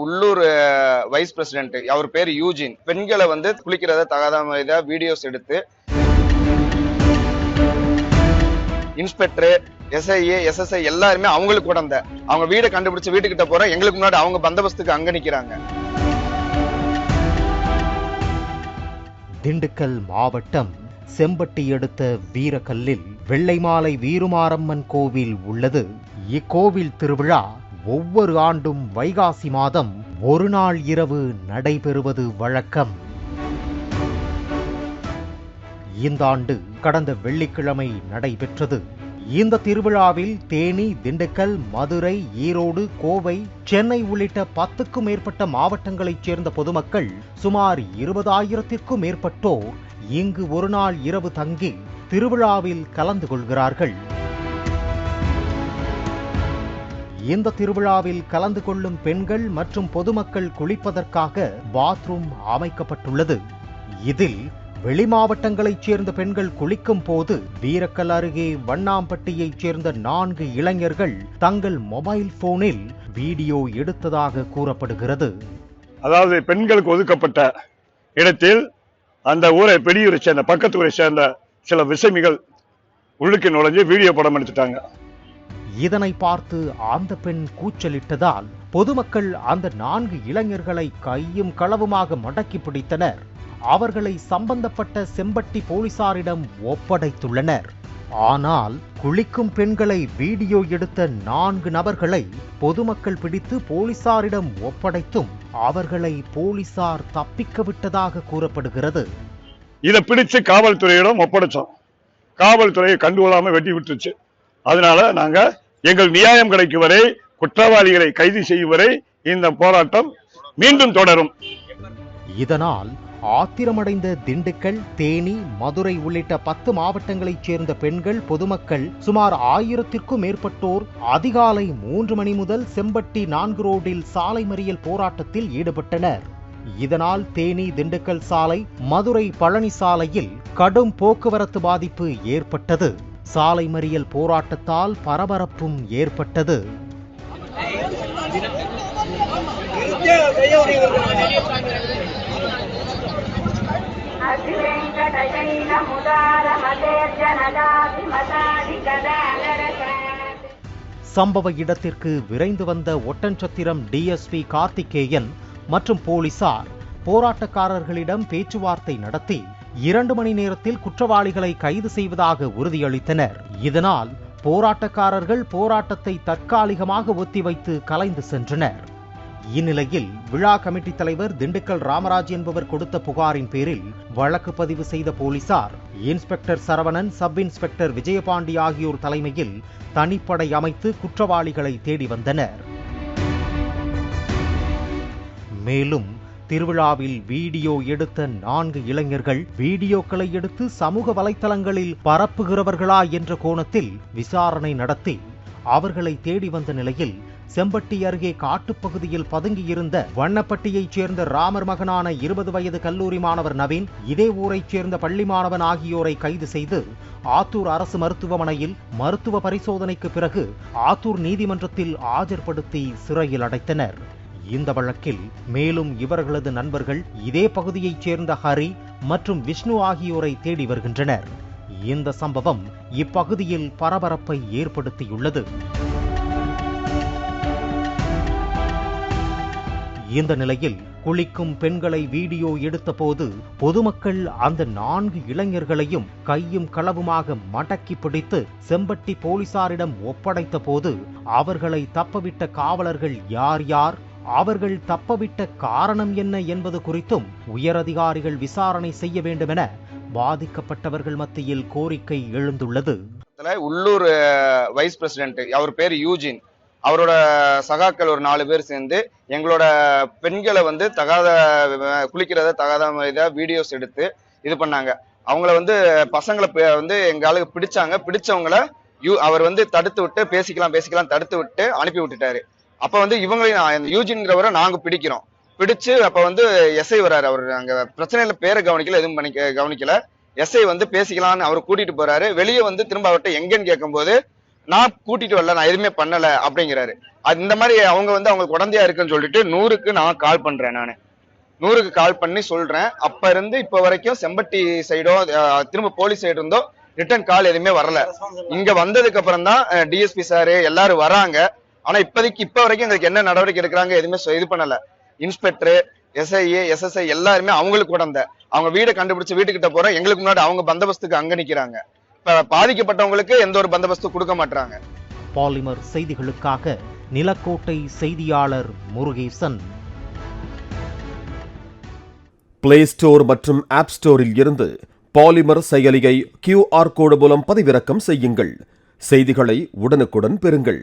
உள்ளூர் vice president, அவர் பேர் Eugene, பெண்களை வந்து குளிக்கிறத தகாத வீடியோஸ் எடுத்து இன்ஸ்பெக்டர், எஸ்ஐஏ, எஸ்எஸ்ஐ எல்லாருமே அவங்களுக்கு உடந்த அவங்க வீடை கண்டுபிடிச்சு வீட்டுக்கிட்ட போற எங்களுக்கு முன்னாடி அவங்க பந்தோபஸ்துக்கு அங்க நிக்கிறாங்க. திண்டுக்கல் மாவட்டம் செம்பட்டி அடுத்த வீரக்கல்லில் வெள்ளைமாலை வீருமாரம்மன் கோவில் உள்ளது. இக்கோவில் திருவிழா ஒவ்வொரு ஆண்டும் வைகாசி மாதம் ஒரு நாள் இரவு நடைபெறுவது வழக்கம். இந்த ஆண்டு கடந்த வெள்ளிக்கிழமை நடைபெற்றது. இந்த திருவிழாவில் தேனி, திண்டுக்கல், மதுரை, ஈரோடு, கோவை, சென்னை உள்ளிட்ட 10க்கும் மேற்பட்ட மாவட்டங்களைச் சேர்ந்த பொதுமக்கள் சுமார் 20,000க்கும் மேற்பட்டோர் இங்கு ஒரு நாள் இரவு தங்கி திருவிழாவில் கலந்து கொள்கிறார்கள். இந்த திருவிழாவில் கலந்து கொள்ளும் பெண்கள் மற்றும் பொதுமக்கள் குளிப்பதற்காக பாத்ரூம் அமைக்கப்பட்டுள்ளது. இதில் வெளி மாவட்டங்களைச் சேர்ந்த பெண்கள் குளிக்கும் போது வீரக்கல் அருகே வண்ணாம்பட்டியைச் சேர்ந்த 4 இளைஞர்கள் தங்கள் மொபைல் போனில் வீடியோ எடுத்ததாக கூறப்படுகிறது. அதாவது பெண்களுக்கு ஒதுக்கப்பட்ட இடத்தில் அந்த ஊரை பெரியூரை சேர்ந்த பக்கத்து ஊரை சேர்ந்த சில விசமிகள் உள்ளுக்கு நுழைஞ்சு வீடியோ படம் எடுத்துட்டாங்க. இதனை பார்த்து அந்த பெண் கூச்சலிட்டதால் பொதுமக்கள் அந்த 4 இளைஞர்களை கையும் களவுமாக மடக்கி பிடித்தனர். அவர்களை சம்பந்தப்பட்ட செம்பட்டி போலீசாரிடம் ஒப்படைத்துள்ளனர். ஆனால் குளிக்கும் பெண்களை வீடியோ எடுத்த 4 நபர்களை பொதுமக்கள் பிடித்து போலீசாரிடம் ஒப்படைத்தும் அவர்களை போலீசார் தப்பிக்க விட்டதாக கூறப்படுகிறது. இதை பிடிச்சு காவல்துறையிடம் ஒப்படைச்சோம். காவல்துறையை கண்டுகொள்ளாம வெட்டி விட்டுருச்சு. அதனால நாங்க எங்கள் நியாயம் கிடைக்கும் வரை, குற்றவாளிகளை கைது செய்யும் வரை இந்த போராட்டம் மீண்டும் தொடரும். இதனால் ஆத்திரமடைந்த திண்டுக்கல், தேனி, மதுரை உள்ளிட்ட 10 மாவட்டங்களைச் சேர்ந்த பெண்கள், பொதுமக்கள் சுமார் 1000க்கும் மேற்பட்டோர் அதிகாலை 3 மணி முதல் செம்பட்டி 4 ரோடில் சாலை மறியல் போராட்டத்தில் ஈடுபட்டனர். இதனால் தேனி, திண்டுக்கல் சாலை, மதுரை, பழனி சாலையில் கடும் போக்குவரத்து பாதிப்பு ஏற்பட்டது. சாலை மறியல் போராட்டத்தால் பரபரப்பும் ஏற்பட்டது. சம்பவ இடத்திற்கு விரைந்து வந்த ஒட்டன்சத்திரம் டிஎஸ்பி கார்த்திகேயன் மற்றும் போலீசார் போராட்டக்காரர்களிடம் பேச்சுவார்த்தை நடத்தி 2 மணி நேரத்தில் குற்றவாளிகளை கைது செய்வதாக உறுதியளித்தனர். இதனால் போராட்டக்காரர்கள் போராட்டத்தை தற்காலிகமாக ஒத்திவைத்து கலைந்து சென்றனர். இந்நிலையில் விழா கமிட்டி தலைவர் திண்டுக்கல் ராமராஜ் என்பவர் கொடுத்த புகாரின் பேரில் வழக்கு பதிவு செய்த போலீசார் inspector Saravanan, sub inspector Vijayapandi ஆகியோர் தலைமையில் தனிப்படை அமைத்து குற்றவாளிகளை தேடி வந்தனர். மேலும் திருவிழாவில் வீடியோ எடுத்த 4 இளைஞர்கள் வீடியோக்களை எடுத்து சமூக வலைத்தளங்களில் பரப்புகிறவர்களா என்ற கோணத்தில் விசாரணை நடத்தி அவர்களை தேடி வந்த நிலையில் செம்பட்டி அருகே காட்டுப்பகுதியில் பதுங்கியிருந்த வண்ணப்பட்டியைச் சேர்ந்த ராமர் மகனான 20 வயது கல்லூரி மாணவர் நவீன், இதே ஊரைச் சேர்ந்த பள்ளி மாணவன் ஆகியோரை கைது செய்து ஆத்தூர் அரசு மருத்துவமனையில் மருத்துவ பரிசோதனைக்கு பிறகு ஆத்தூர் நீதிமன்றத்தில் ஆஜர்படுத்தி சிறையில் அடைத்தனர். இந்த வழக்கில் மேலும் இவர்களது நண்பர்கள் இதே பகுதியைச் சேர்ந்த ஹரி மற்றும் விஷ்ணு ஆகியோரை தேடி வருகின்றனர். இந்த சம்பவம் இப்பகுதியில் பரபரப்பை ஏற்படுத்தியுள்ளது. இந்த நிலையில் குளிக்கும் பெண்களை வீடியோ எடுத்த போது பொதுமக்கள் அந்த 4 இளைஞர்களையும் கையும் களவுமாக மடக்கி பிடித்து செம்பட்டி போலீசாரிடம் ஒப்படைத்த போது அவர்களை தப்பவிட்ட காவலர்கள் யார் யார், அவர்கள் தப்பவிட்ட காரணம் என்ன என்பது குறித்தும் உயரதிகாரிகள் விசாரணை செய்ய வேண்டும் என பாதிக்கப்பட்டவர்கள் மத்தியில் கோரிக்கை எழுந்துள்ளது. உள்ளூர் வைஸ் பிரசிடென்ட், அவர் பேர் யூஜின், அவரோட சகாக்கள் ஒரு 4 பேர் சேர்ந்து எங்களோட பெண்களை வந்து குளிக்கிறத தகாத வீடியோஸ் எடுத்து இது பண்ணாங்க. அவங்கள வந்து பசங்களை வந்து எங்க ஆளுக்கு பிடிச்சாங்க. பிடிச்சவங்கள அவர் வந்து தடுத்து விட்டு பேசிக்கலாம் தடுத்து விட்டு அனுப்பி விட்டுட்டாரு. அப்ப வந்து இவங்களையும் யூஜின்ங்கிறவரை நாங்க பிடிக்கிறோம். பிடிச்சு அப்ப வந்து எஸ்ஐ வராரு. அவர் அங்க பிரச்சனையில பேரை கவனிக்கல, எதுவும் கவனிக்கல. எஸ்ஐ வந்து பேசிக்கலான்னு அவர் கூட்டிட்டு போறாரு. வெளியே வந்து திரும்ப அவர்கிட்ட எங்கன்னு கேட்கும் போது நான் கூட்டிட்டு வரல, நான் எதுவுமே பண்ணல அப்படிங்கிறாரு. அது இந்த மாதிரி அவங்க வந்து அவங்களுக்கு உடந்தையா இருக்குன்னு சொல்லிட்டு 100க்கு நான் கால் பண்றேன். நான் 100க்கு கால் பண்ணி சொல்றேன். அப்ப இருந்து இப்ப வரைக்கும் செம்பட்டி சைடோ திரும்ப போலீஸ் சைடு இருந்தோ ரிட்டர்ன் கால் எதுவுமே வரல. இங்க வந்ததுக்கு அப்புறம் தான் டிஎஸ்பி சாரு எல்லாரும் வராங்க. ஆனா இப்ப வரைக்கும் எங்களுக்கு என்ன நடவடிக்கை எடுக்கிறாங்க எதுவுமே இது பண்ணல. இன்ஸ்பெக்டர், SI, SSI எல்லாருமே அவங்களுக்கு உடந்த அவங்க வீடை கண்டுபிடிச்சு வீட்டுக்கிட்ட போறோம். எங்களுக்கு முன்னாடி அவங்க பந்தோபஸ்துக்கு அங்க நிக்கிறாங்க. இப்ப பாதிக்கப்பட்டவங்களுக்கு எந்த ஒரு பந்தோபஸ்து கொடுக்க மாட்டாங்க. பாலிமர் செய்திகளுக்காக நிலக்கோட்டை செய்தியாளர் முருகேசன். பிளே ஸ்டோர் மற்றும் ஆப் ஸ்டோரில் இருந்து பாலிமர் செயலியை QR கோடு மூலம் பதிவிறக்கம் செய்யுங்கள். செய்திகளை உடனுக்குடன் பெறுங்கள்.